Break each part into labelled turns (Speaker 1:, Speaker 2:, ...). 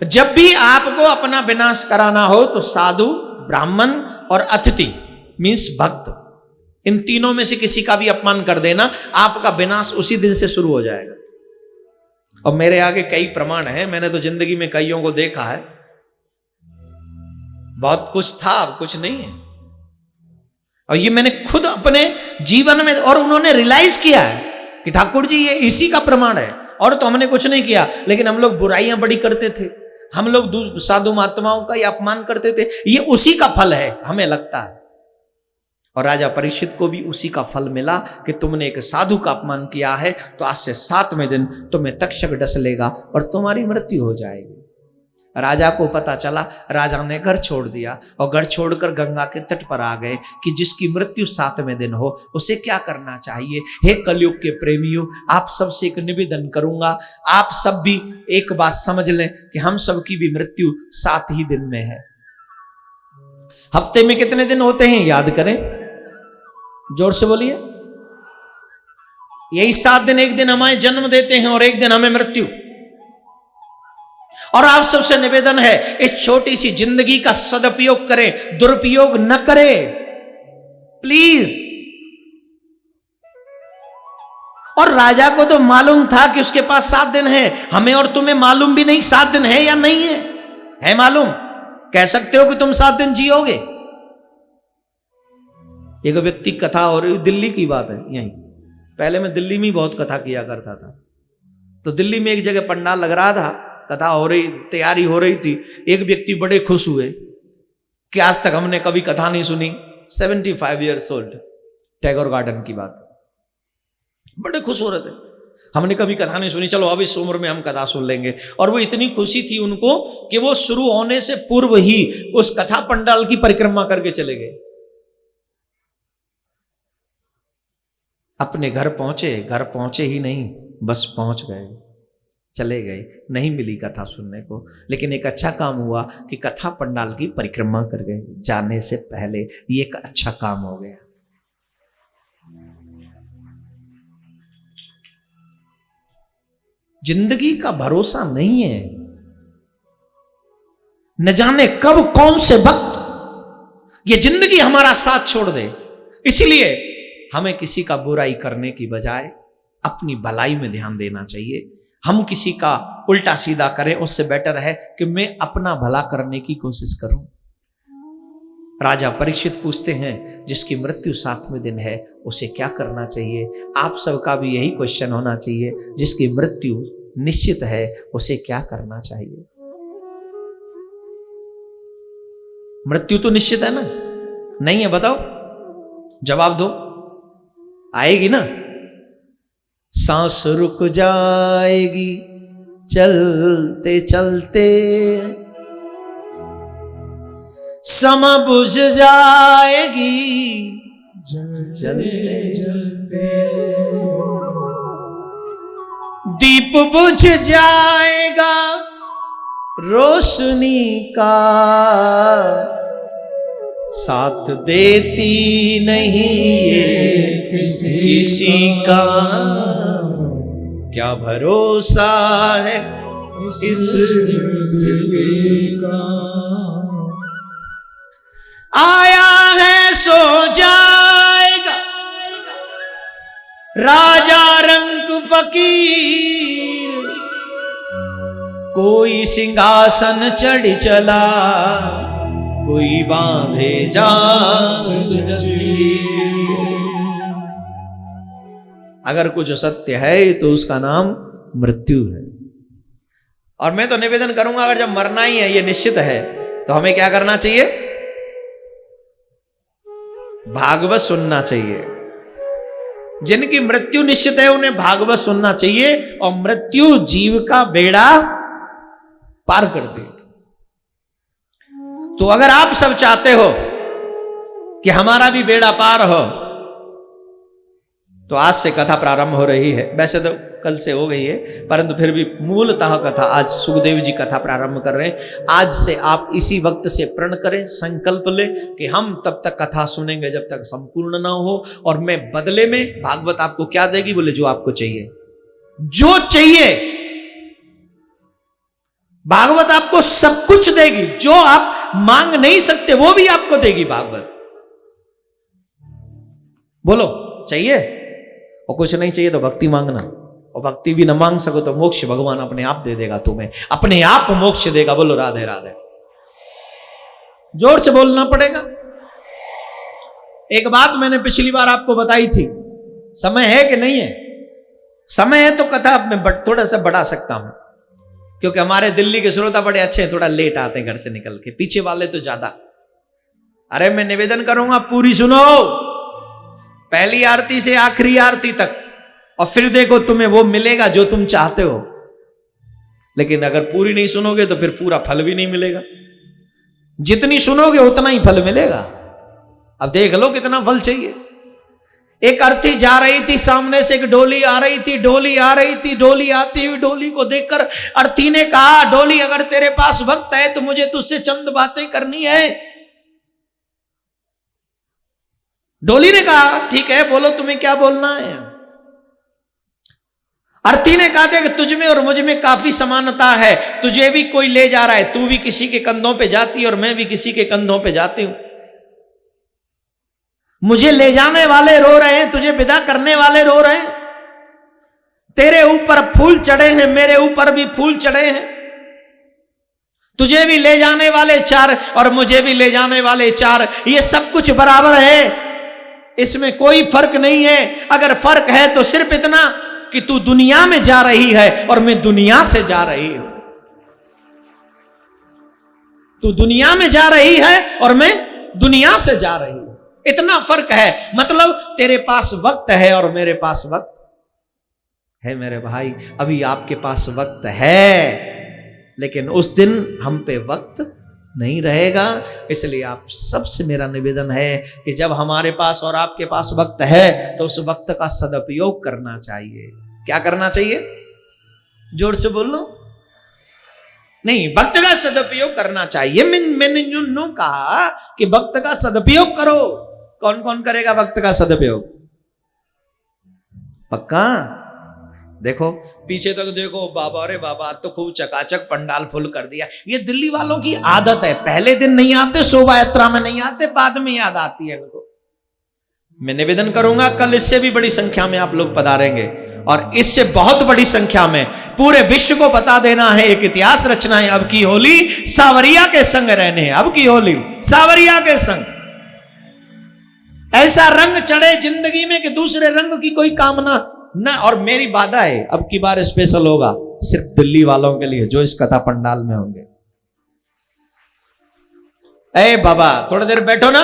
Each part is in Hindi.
Speaker 1: जब भी आपको अपना विनाश कराना हो तो साधु, ब्राह्मण और अतिथि मीन्स भक्त, इन तीनों में से किसी का भी अपमान कर देना, आपका विनाश उसी दिन से शुरू हो जाएगा। और मेरे आगे कई प्रमाण हैं, मैंने तो जिंदगी में कईयों को देखा है। बहुत कुछ था, अब कुछ नहीं है। और ये मैंने खुद अपने जीवन में, और उन्होंने रियलाइज किया है कि ठाकुर जी ये इसी का प्रमाण है। और तो हमने कुछ नहीं किया, लेकिन हम लोग बुराइयां बड़ी करते थे, हम लोग साधु महात्माओं का ये अपमान करते थे, ये उसी का फल है हमें लगता है। और राजा परीक्षित को भी उसी का फल मिला कि तुमने एक साधु का अपमान किया है, तो आज से 7वें दिन तुम्हें तक्षक डस लेगा और तुम्हारी मृत्यु हो जाएगी। राजा को पता चला, राजा ने घर छोड़ दिया और घर छोड़कर गंगा के तट पर आ गए कि जिसकी मृत्यु 7वें दिन हो उसे क्या करना चाहिए। हे कलयुग के प्रेमियों, आप सबसे एक निवेदन करूंगा, आप सब भी एक बात समझ लें कि हम सबकी भी मृत्यु 7 ही दिन में है। हफ्ते में कितने दिन होते हैं याद करें, जोर से बोलिए। यही 7 दिन, एक दिन हमें जन्म देते हैं और एक दिन हमें मृत्यु। और आप सबसे निवेदन है, इस छोटी सी जिंदगी का सदुपयोग करें, दुरुपयोग न करें प्लीज। और राजा को तो मालूम था कि उसके पास 7 दिन है, हमें और तुम्हें मालूम भी नहीं 7 दिन है या नहीं है। है मालूम? कह सकते हो कि तुम 7 दिन जियोगे। एक व्यक्ति कथा, और दिल्ली की बात है, यहीं पहले मैं दिल्ली में बहुत कथा किया करता था। तो दिल्ली में एक जगह पंडाल लग रहा था, कथा हो रही, तैयारी हो रही थी। एक व्यक्ति बड़े खुश हुए कि आज तक हमने कभी कथा नहीं सुनी। 75 ईयर्स ओल्ड, टैगोर गार्डन की बात। बड़े खुश हो रहे थे, हमने कभी कथा नहीं सुनी, चलो अब इस उम्र में हम कथा सुन लेंगे। और वो इतनी खुशी थी उनको कि वो शुरू होने से पूर्व ही उस कथा पंडाल की परिक्रमा करके चले गए। अपने घर पहुंचे ही नहीं, बस पहुंच गए, चले गए, नहीं मिली कथा सुनने को। लेकिन एक अच्छा काम हुआ कि कथा पंडाल की परिक्रमा कर गए जाने से पहले, ये एक अच्छा काम हो गया। जिंदगी का भरोसा नहीं है, न जाने कब कौन से वक्त ये जिंदगी हमारा साथ छोड़ दे। इसलिए हमें किसी का बुराई करने की बजाय अपनी भलाई में ध्यान देना चाहिए। हम किसी का उल्टा सीधा करें, उससे बेटर है कि मैं अपना भला करने की कोशिश करूं। राजा परीक्षित पूछते हैं, जिसकी मृत्यु 7वें दिन है उसे क्या करना चाहिए। आप सबका भी यही क्वेश्चन होना चाहिए, जिसकी मृत्यु निश्चित है उसे क्या करना चाहिए। मृत्यु तो निश्चित है ना, नहीं है? बताओ, जवाब दो, आएगी ना। सांस रुक जाएगी चलते चलते, समय बुझ जाएगी जलते जलते, दीप बुझ जाएगा रोशनी का, साथ देती नहीं ये किसी का, क्या भरोसा है इस जिंदगी का। आया है सो जाएगा राजा रंग फकीर, कोई सिंहासन चढ़ चला, कोई बांधे जात जंजीर। अगर कुछ सत्य है तो उसका नाम मृत्यु है। और मैं तो निवेदन करूंगा, अगर जब मरना ही है, ये निश्चित है, तो हमें क्या करना चाहिए? भागवत सुनना चाहिए। जिनकी मृत्यु निश्चित है उन्हें भागवत सुनना चाहिए, और मृत्यु जीव का बेड़ा पार कर दे। तो अगर आप सब चाहते हो कि हमारा भी बेड़ा पार हो, तो आज से कथा प्रारंभ हो रही है। वैसे तो कल से हो गई है, परंतु फिर भी मूलतः कथा आज सुखदेव जी कथा प्रारंभ कर रहे हैं। आज से आप इसी वक्त से प्रण करें, संकल्प लें कि हम तब तक कथा सुनेंगे जब तक संपूर्ण ना हो। और मैं बदले में भागवत आपको क्या देगी? बोले जो आपको चाहिए, जो चाहिए भागवत आपको सब कुछ देगी, जो आप मांग नहीं सकते वो भी आपको देगी भागवत। बोलो चाहिए? और कुछ नहीं चाहिए तो भक्ति मांगना, और भक्ति भी न मांग सको तो मोक्ष भगवान अपने आप दे देगा तुम्हें, अपने आप मोक्ष देगा। बोलो राधे राधे। जोर से बोलना पड़ेगा। एक बात मैंने पिछली बार आपको बताई थी, समय है कि नहीं है? समय है तो कथा मैं थोड़ा सा बढ़ा सकता हूं, क्योंकि हमारे दिल्ली के श्रोता बड़े अच्छे हैं, थोड़ा लेट आते हैं घर से निकल के, पीछे वाले तो ज्यादा। अरे मैं निवेदन करूंगा, पूरी सुनो, पहली आरती से आखिरी आरती तक, और फिर देखो तुम्हें वो मिलेगा जो तुम चाहते हो। लेकिन अगर पूरी नहीं सुनोगे तो फिर पूरा फल भी नहीं मिलेगा। जितनी सुनोगे उतना ही फल मिलेगा। अब देख लो कितना फल चाहिए। एक अर्थी जा रही थी, सामने से एक डोली आ रही थी, डोली आ रही थी, डोली आती हुई डोली को देखकर अर्थी ने कहा, डोली अगर तेरे पास वक्त है तो मुझे तुझसे चंद बातें करनी है। डोली ने कहा ठीक है बोलो तुम्हें क्या बोलना है। अर्थी ने कहा कि तुझ में और मुझ में काफी समानता है, तुझे भी कोई ले जा रहा है, तू भी किसी के कंधों पे जाती है और मैं भी किसी के कंधों पे जाती हूं। मुझे ले जाने वाले रो रहे हैं, तुझे विदा करने वाले रो रहे हैं। तेरे ऊपर फूल चढ़े हैं, मेरे ऊपर भी फूल चढ़े हैं। तुझे भी ले जाने वाले चार और मुझे भी ले जाने वाले चार, ये सब कुछ बराबर है, इसमें कोई फर्क नहीं है। अगर फर्क है तो सिर्फ इतना कि तू दुनिया में जा रही है और मैं दुनिया से जा रही हूं। तू दुनिया में जा रही है और मैं दुनिया से जा रही हूं, इतना फर्क है। मतलब तेरे पास वक्त है और मेरे पास वक्त है मेरे भाई। अभी आपके पास वक्त है, लेकिन उस दिन हम पे वक्त नहीं रहेगा। इसलिए आप सबसे मेरा निवेदन है कि जब हमारे पास और आपके पास वक्त है तो उस वक्त का सदुपयोग करना चाहिए। क्या करना चाहिए? जोर से बोल लो। नहीं, वक्त का सदुपयोग करना चाहिए। मैंने यूं कहा कि वक्त का सदुपयोग करो। कौन कौन करेगा वक्त का सदुपयोग? पक्का? देखो पीछे तक देखो, बाबा रे बाबा तो खूब चकाचक पंडाल फुल कर दिया। ये दिल्ली वालों की आदत है, पहले दिन नहीं आते, शोभा यात्रा में नहीं आते, बाद में याद आती है इनको। मैं निवेदन करूंगा कल इससे भी बड़ी संख्या में आप लोग पधारेंगे, और इससे बहुत बड़ी संख्या में पूरे विश्व को बता देना है, एक इतिहास रचना है। अब की होली सावरिया के संग रहने हैं, अब की होली सावरिया के संग। ऐसा रंग चढ़े जिंदगी में कि दूसरे रंग की कोई कामना ना। और मेरी वादा है अब की बार स्पेशल होगा सिर्फ दिल्ली वालों के लिए जो इस कथा पंडाल में होंगे। ए बाबा थोड़ी देर बैठो ना,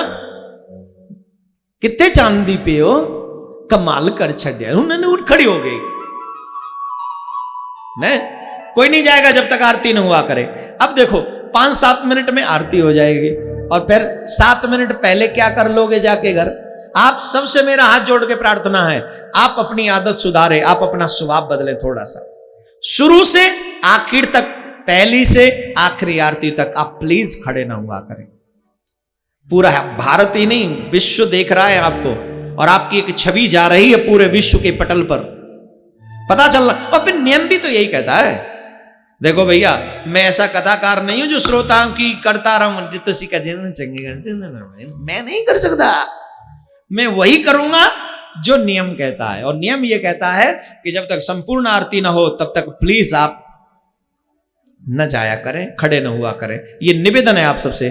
Speaker 1: कितने चांदी पे हो, कमाल कर छड़े। उन्होंने उठ खड़ी हो गई। नहीं कोई नहीं जाएगा जब तक आरती न हुआ करे। अब देखो 5-7 मिनट में आरती हो जाएगी, और फिर 7 मिनट पहले क्या कर लोगे जाके घर? आप सबसे मेरा हाथ जोड़ के प्रार्थना है, आप अपनी आदत सुधारे, आप अपना स्वभाव बदले थोड़ा सा। शुरू से आखिर तक, पहली से आखिरी आरती तक आप प्लीज खड़े ना हुआ करें। पूरा भारत ही नहीं विश्व देख रहा है आपको, और आपकी एक छवि जा रही है पूरे विश्व के पटल पर, पता चल रहा। और फिर नियम भी तो यही कहता है। देखो भैया मैं ऐसा कथाकार नहीं हूं जो श्रोताओं की करता रहूं, मैं नहीं कर सकता। मैं वही करूंगा जो नियम कहता है, और नियम ये कहता है कि जब तक संपूर्ण आरती ना हो तब तक प्लीज आप न जाया करें, खड़े न हुआ करें। ये निवेदन है आप सबसे।